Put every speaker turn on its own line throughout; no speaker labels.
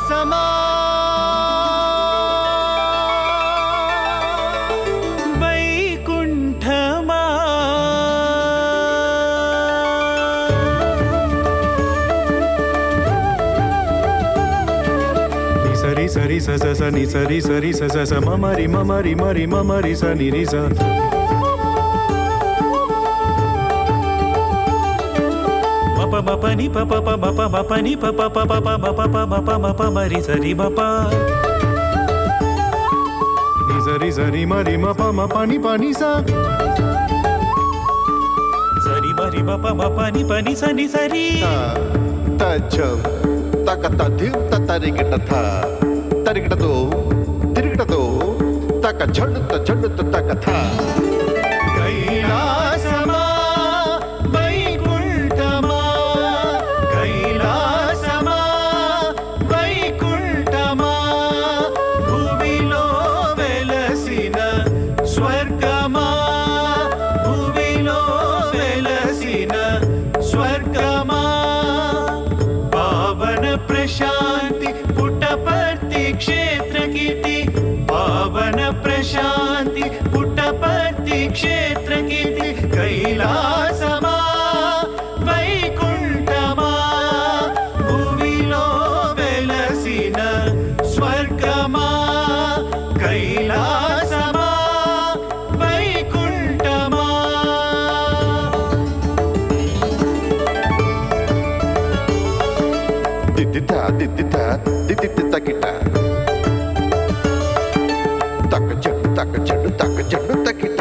కైలాసమా వైకుంఠమా సరి సరి స స ని సరి సరి స స స మమరి మమరి మరి మమరి స ని రి స ప ప ప ని ప ప ప ప ప ప ని ప ప ప ప ప ప ప ప ప మ ప మరి సరి మ ప ని సరి సరి మరి మ ప మ ప ని ప ని స సరి మరి మ ప మ ప ని ప ని స ని సరి
తచ్చం తక తధిం తరిగిట థ తరిగిటతో తిరిగిటతో తక ఝడుత ఝడుత తక థ
కైలాసమా వైకుంఠమా కైలాసమా వైకుంఠమా భూమిలో వెలసిన స్వర్గమా భూమిలో వెలసిన స్వర్గమా పావన ప్రశాంతి పుట్టపర్తి క్షేత్రకీర్తి పావన ప్రశాంతి పుట్టపర్తి క్షేత్రకీర్తి కైలాసమా వైకుంఠమా భూమిలో వెలసిన స్వర్గమా కైలాసమా వైకుంఠమా
దిద్దిత దిద్దిత దిద్దిత తకిట తక చెడు తకిట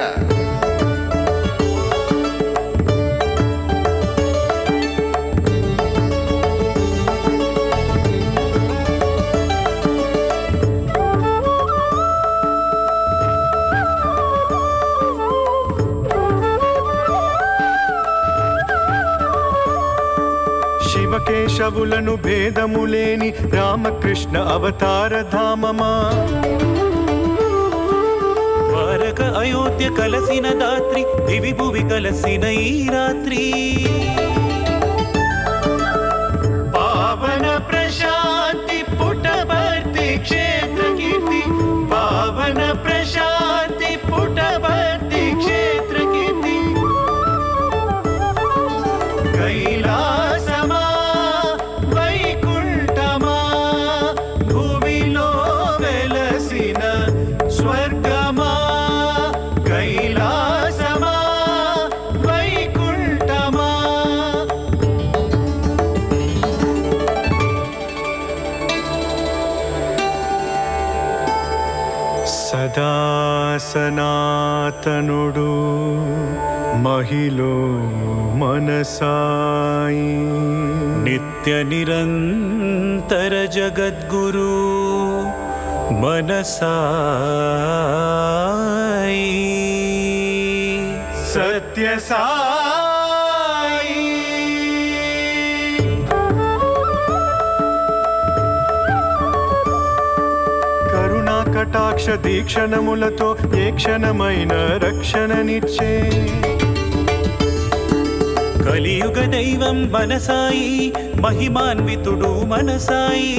శివకేశవులను భేదములేని రామకృష్ణ అవతార ధామమా ద్వారక అయోధ్య కలసిన దాత్రి దివి భువి కలసిన ఈ రాత్రి పావన ప్రశాంతి పుట్టపర్తి క్షేత్రకీర్తి పావన ప్రశాంతి పుట్టపర్తి క్షేత్రకీర్తి కైలాసమా వైకుంఠమా భూమిలో వెలసిన స్వర్గమా కైలాసమా వైకుంఠమా సదా సనాతనుడు మహిలో మనసాయి నిత్య నిరంతర జగద్గురు మనసాయి సత్య సాయి కరుణా కటాక్ష దీక్షణములతో ఏ క్షణమైన రక్షణనిచ్చే కలియుగ దైవం మనసాయి మహిమాన్వితుడు మనసాయి